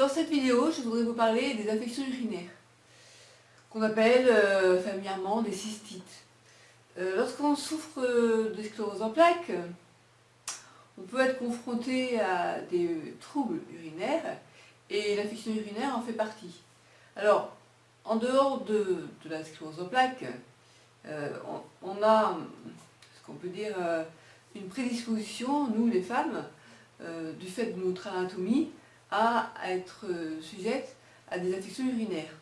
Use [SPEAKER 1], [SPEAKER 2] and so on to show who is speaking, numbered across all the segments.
[SPEAKER 1] Dans cette vidéo, je voudrais vous parler des infections urinaires, qu'on appelle familièrement des cystites. Lorsqu'on souffre de sclérose en plaques, on peut être confronté à des troubles urinaires et l'infection urinaire en fait partie. Alors, en dehors de la sclérose en plaques, on a, ce qu'on peut dire, une prédisposition, nous les femmes, du fait de notre anatomie, à être sujette à des infections urinaires.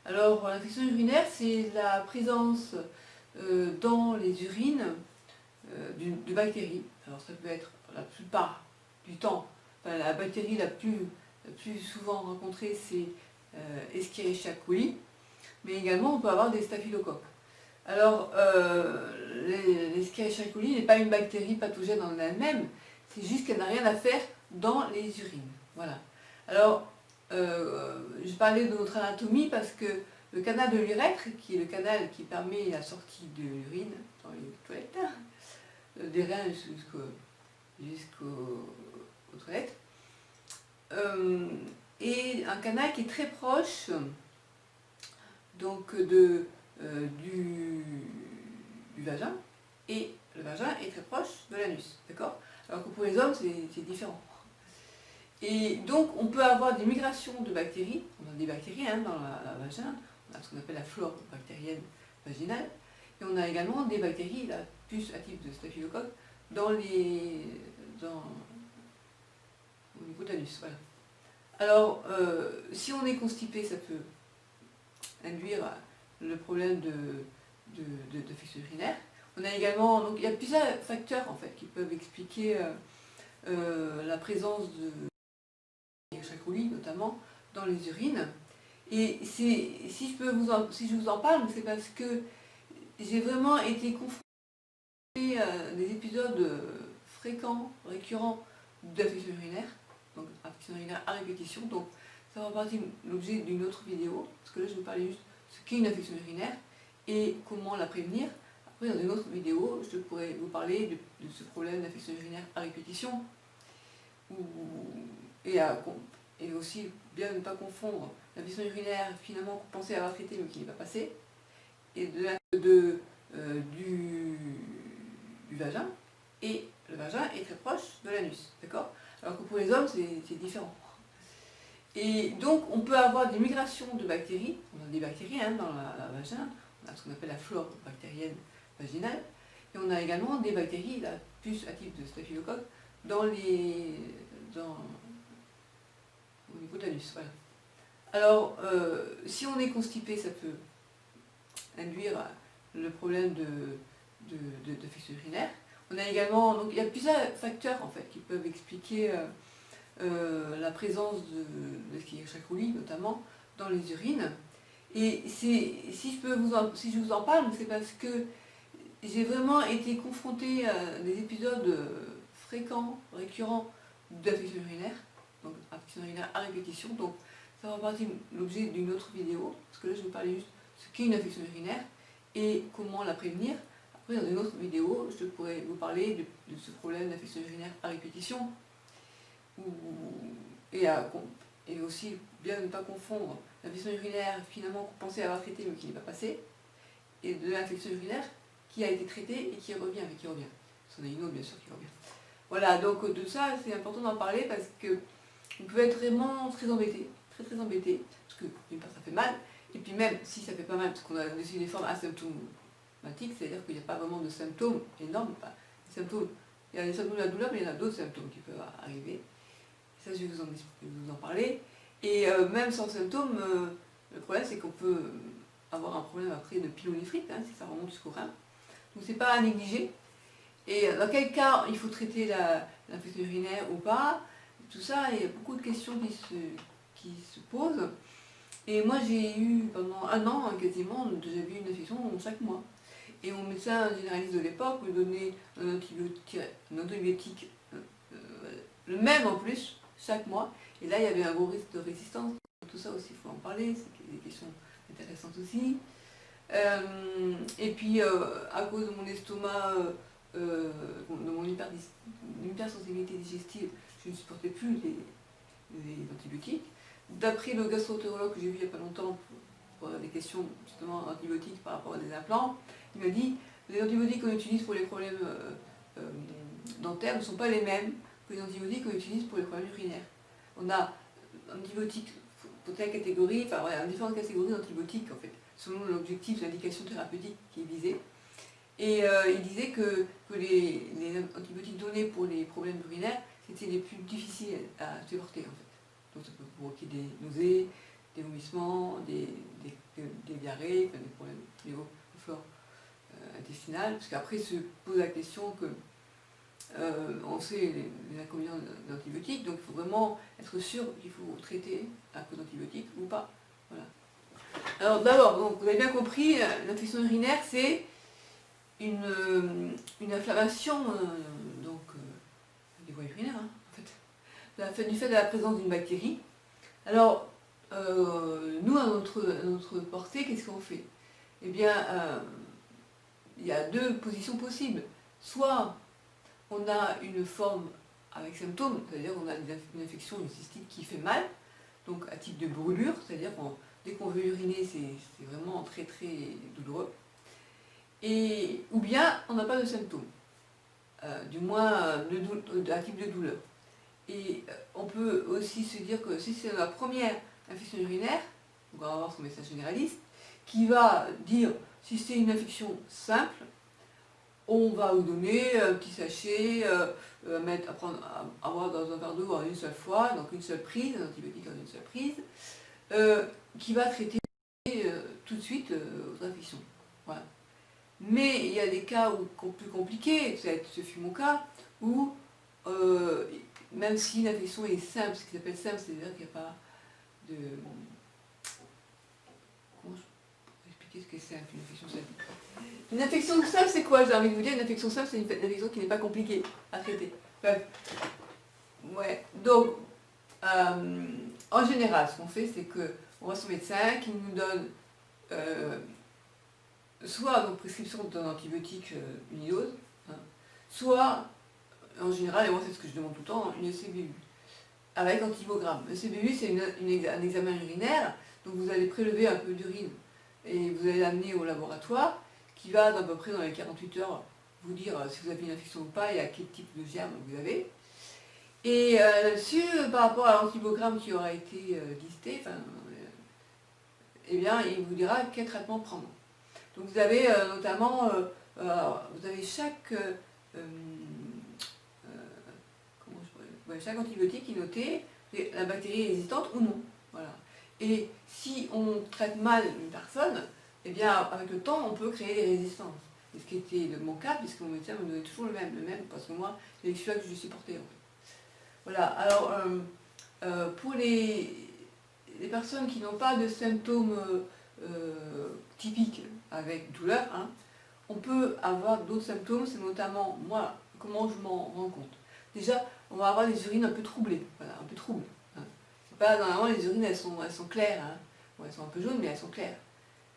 [SPEAKER 1] Alors, l'infection urinaire, c'est la présence dans les urines de bactéries. Alors, ça peut être la plupart du temps, enfin, la bactérie la plus souvent rencontrée, c'est Escherichia coli, mais également on peut avoir des staphylocoques. Alors, l'Escherichia coli n'est pas une bactérie pathogène en elle-même, c'est juste qu'elle n'a rien à faire dans les urines. Voilà. Alors, je parlais de notre anatomie parce que le canal de l'urètre, qui est le canal qui permet la sortie de l'urine dans les toilettes, des reins jusqu'aux toilettes, est un canal qui est très proche donc du vagin, et le vagin est très proche de l'anus, d'accord? Alors que pour les hommes, c'est différent. Et donc, on peut avoir des migrations de bactéries, on a des bactéries dans la vagin, on a ce qu'on appelle la flore bactérienne vaginale, et on a également des bactéries, là, plus à type de staphylocoque, au niveau de l'anus, voilà. Alors, si on est constipé, ça peut induire le problème d'infection urinaire. On a également, donc il y a plusieurs facteurs en fait qui peuvent expliquer la présence de Escherichia coli notamment dans les urines. Et si je vous en parle, c'est parce que j'ai vraiment été confrontée à des épisodes fréquents, récurrents d'infection urinaire, donc infection urinaire à répétition. Donc ça va partie l'objet d'une autre vidéo, parce que là je vais vous parler juste de ce qu'est une infection urinaire et comment la prévenir. Après, dans une autre vidéo, je pourrais vous parler de ce problème d'infection urinaire à répétition, et aussi bien ne pas confondre l'infection urinaire finalement qu'on pensait avoir traité mais qui n'est pas passé, et du vagin, et le vagin est très proche de l'anus, d'accord? Alors que pour les hommes, c'est différent. Et donc, on peut avoir des migrations de bactéries, on a des bactéries dans la vagin, on a ce qu'on appelle la flore bactérienne vaginale, et on a également des bactéries, là, plus à type de staphylocoque, au niveau de l'anus, voilà. Alors, si on est constipé, ça peut induire le problème d'infection urinaire. On a également, donc il y a plusieurs facteurs en fait qui peuvent expliquer la présence de Escherichia coli notamment dans les urines. Et si je vous en parle, c'est parce que j'ai vraiment été confrontée à des épisodes fréquents, récurrents d'infection urinaire, donc infection urinaire à répétition. Donc ça va partie l'objet d'une autre vidéo, parce que là je vais vous parler juste de ce qu'est une infection urinaire et comment la prévenir. Après, dans une autre vidéo, je pourrais vous parler de ce problème d'infection urinaire à répétition, et aussi bien ne pas confondre l'infection urinaire finalement qu'on pensait avoir traité mais qui n'est pas passé, et de l'infection urinaire qui a été traitée et qui revient, mais qui revient. Parce qu'on a une autre bien sûr qui revient. Voilà, donc de ça c'est important d'en parler parce que on peut être vraiment très embêté, très embêté, parce que d'une part ça fait mal, et puis même si ça fait pas mal, parce qu'on a aussi des formes asymptomatiques, c'est-à-dire qu'il n'y a pas vraiment de symptômes énormes, il y a des symptômes de la douleur, mais il y en a d'autres symptômes qui peuvent arriver. Ça, je vais vous en parler. Et même sans symptômes, le problème c'est qu'on peut avoir un problème après de pylonéphrite, si ça remonte jusqu'au rein. Donc c'est pas à négliger. Et dans quel cas il faut traiter l'infection urinaire ou pas, tout ça, il y a beaucoup de questions qui se posent. Et moi j'ai eu pendant un an quasiment, j'avais une infection chaque mois. Et mon médecin généraliste de l'époque me donnait un antibiotique, le même en plus, chaque mois. Et là, il y avait un gros risque de résistance. Tout ça aussi, il faut en parler, c'est des questions intéressantes aussi. Et puis, à cause de mon estomac, de mon hypersensibilité digestive, je ne supportais plus les antibiotiques. d'après le gastro-entérologue que j'ai vu il n'y a pas longtemps pour des questions justement antibiotiques par rapport à des implants, il m'a dit les antibiotiques qu'on utilise pour les problèmes dentaires ne sont pas les mêmes que les antibiotiques qu'on utilise pour les problèmes urinaires. On a antibiotiques pour telle catégorie, enfin voilà, différentes catégories d'antibiotiques en fait, selon l'objectif de l'indication thérapeutique qui est visée. Et il disait que les antibiotiques donnés pour les problèmes urinaires, c'était les plus difficiles à supporter en fait. Donc ça peut provoquer des nausées, des vomissements, des diarrhées, enfin, des problèmes au niveau de flore intestinale, parce qu'après se pose la question que on sait les inconvénients d'antibiotiques, donc il faut vraiment être sûr qu'il faut traiter à cause d'antibiotiques ou pas. Voilà. Alors d'abord, donc, vous avez bien compris, l'infection urinaire c'est une inflammation des voies urinaires, hein, en fait, du fait de la présence d'une bactérie. Alors, nous, à notre portée, qu'est-ce qu'on fait? Eh bien, il y a deux positions possibles. Soit on a une forme avec symptômes, c'est-à-dire qu'on a une infection, une cystite qui fait mal, donc à type de brûlure, c'est-à-dire dès qu'on veut uriner, c'est vraiment très très douloureux. Ou bien on n'a pas de symptômes, du moins un type de douleur. Et on peut aussi se dire que si c'est la première infection urinaire, on va avoir son médecin généraliste, qui va dire si c'est une infection simple, on va vous donner un petit sachet à avoir dans un verre d'eau en une seule fois, donc une seule prise, un antibiotique en une seule prise, qui va traiter tout de suite votre infection. Voilà. Mais il y a des cas plus compliqués, ce fut mon cas, où même si l'infection est simple, ce qui s'appelle simple, c'est-à-dire qu'il n'y a pas de... Comment je peux expliquer ce qu'est simple, une infection simple? Une infection simple, c'est quoi? J'ai envie de vous dire, une infection simple, c'est une infection qui n'est pas compliquée à traiter. Enfin, ouais. Donc, en général, ce qu'on fait, c'est qu'on va son médecin qui nous donne soit une prescription d'un antibiotique unidose, hein, soit, en général, et moi c'est ce que je demande tout le temps, une CBU, avec antibiogramme. Le CBU, c'est un examen urinaire, donc vous allez prélever un peu d'urine et vous allez l'amener au laboratoire, qui va à peu près dans les 48 heures vous dire si vous avez une infection ou pas et à quel type de germe vous avez. Et là-dessus, par rapport à l'antibiogramme qui aura été listé, eh bien, il vous dira quel traitement prendre. Donc vous avez notamment, vous avez chaque antibiotique qui est noté, la bactérie est résistante ou non. Voilà. Et si on traite mal une personne, eh bien avec le temps on peut créer des résistances. Et ce qui était mon cas, puisque mon médecin me donnait toujours le même, parce que moi, c'est celui-là que je supportais en fait. Voilà, alors pour les personnes qui n'ont pas de symptômes typiques avec douleur, hein, on peut avoir d'autres symptômes, c'est notamment, moi, comment je m'en rends compte. Déjà, on va avoir des urines un peu troublées, voilà, un peu troubles. Hein. C'est pas, normalement, les urines, elles sont claires, hein. Bon, elles sont un peu jaunes, mais elles sont claires.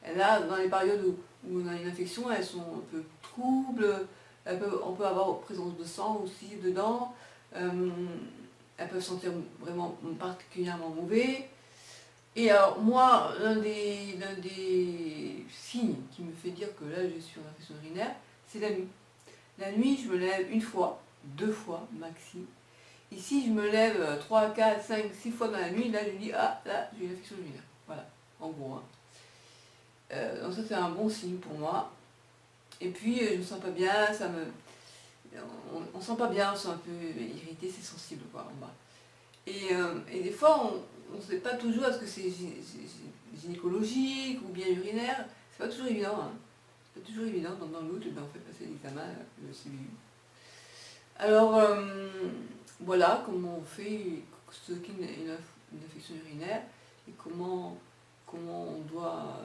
[SPEAKER 1] Et là, dans les périodes où on a une infection, elles sont un peu troubles, on peut avoir présence de sang aussi dedans, elles peuvent sentir vraiment particulièrement mauvais. Et alors moi, l'un des signes qui me fait dire que là je suis en infection urinaire, c'est la nuit. La nuit, je me lève une fois, 2 fois maxi. Et si je me lève 3, 4, 5, 6 fois dans la nuit, là je dis ah là j'ai une infection urinaire. Voilà, en gros. Hein. Donc ça c'est un bon signe pour moi. Et puis je me sens pas bien, on sent pas bien, on se sent un peu irrité, c'est sensible quoi en bas. Et des fois on ne sait pas toujours est-ce que c'est gynécologique ou bien urinaire, c'est pas toujours évident. Hein. C'est pas toujours évident, dans le doute, on fait passer l'examen, le CBU. Alors voilà comment on fait ce qu'est une infection urinaire et comment on doit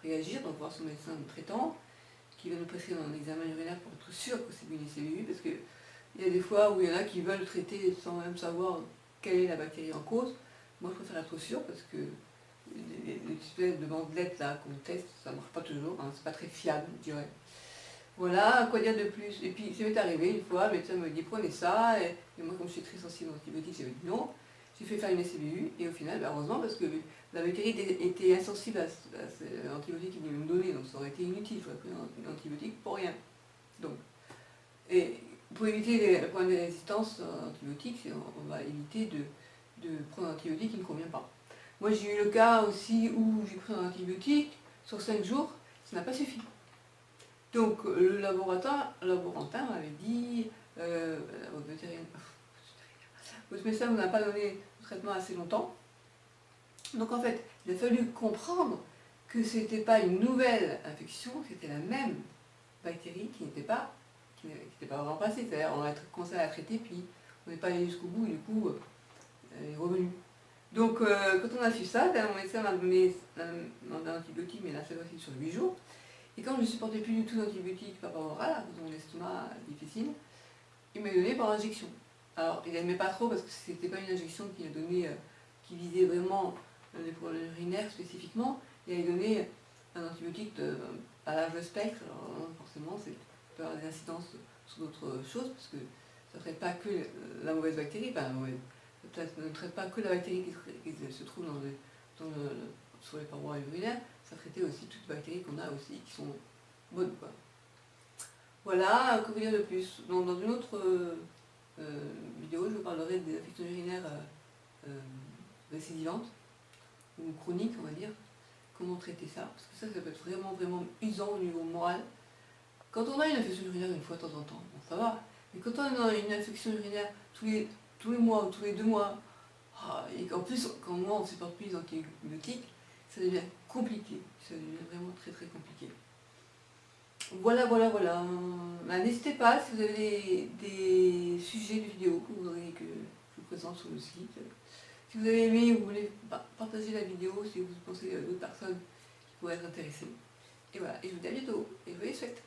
[SPEAKER 1] réagir, donc voir son médecin traitant qui va nous prescrire un examen urinaire pour être sûr que c'est bien une CBU, parce qu'il y a des fois où il y en a qui veulent traiter sans même savoir quelle est la bactérie en cause. Moi je préfère être sûr parce que les espèces de bandelettes là qu'on teste, ça ne marche pas toujours, hein, c'est pas très fiable, je dirais. Voilà, quoi dire de plus? Et puis ça m'est arrivé une fois, le médecin me dit prenez ça, et moi comme je suis très sensible aux antibiotiques, j'avais dit non. j'ai fait faire une SCBU, et au final, heureusement, parce que la bactérie était insensible à l'antibiotique qu'il me donnait, donc ça aurait été inutile, j'aurais pris un antibiotique pour rien. Donc, et pour éviter le problème de résistance à l'antibiotique, on va éviter de prendre un antibiotique qui ne convient pas. Moi j'ai eu le cas aussi où j'ai pris un antibiotique, sur 5 jours, ça n'a pas suffi. Donc le laborantin m'avait dit, votre médecin ne m'a pas donné le traitement assez longtemps. Donc en fait, il a fallu comprendre que ce n'était pas une nouvelle infection, c'était la même bactérie qui n'était pas remplacée. C'est-à-dire on a commencé à la traiter, puis on n'est pas allé jusqu'au bout, et du coup, elle est revenue. Donc quand on a su ça, mon médecin m'a donné un antibiotique, mais là cette fois-ci sur 8 jours. Et quand je ne supportais plus du tout d'antibiotiques par rapport oral, à cause de mon estomac difficile, il m'a donné par injection. Alors il n'aimait pas trop parce que c'était pas une injection qu'il a donnée, qui visait vraiment les problèmes urinaires spécifiquement. Il a donné un antibiotique à large spectre, alors forcément ça peut avoir des incidences sur d'autres choses, parce que ça ne traite pas que la mauvaise bactérie, ça ne traite pas que la bactérie qui se trouve sur les parois urinaires, ça traitait aussi toutes les bactéries qu'on a aussi, qui sont bonnes, quoi. Voilà, que vous dire de plus? Dans une autre vidéo, je vous parlerai des infections urinaires récidivantes, ou chroniques, on va dire. Comment traiter ça, parce que ça peut être vraiment, vraiment usant au niveau moral. Quand on a une infection urinaire une fois de temps en temps, bon, ça va, mais quand on a une infection urinaire tous les mois ou tous les 2 mois, et qu'en plus, quand moi on ne supporte plus les antibiotiques, ça devient compliqué, ça devient vraiment très très compliqué. Voilà. N'hésitez pas si vous avez des sujets de vidéos que vous voudriez que je vous présente sur le site. Si vous avez aimé ou vous voulez partager la vidéo, si vous pensez à d'autres personnes qui pourraient être intéressées. Et voilà, et je vous dis à bientôt, et je vous les souhaite.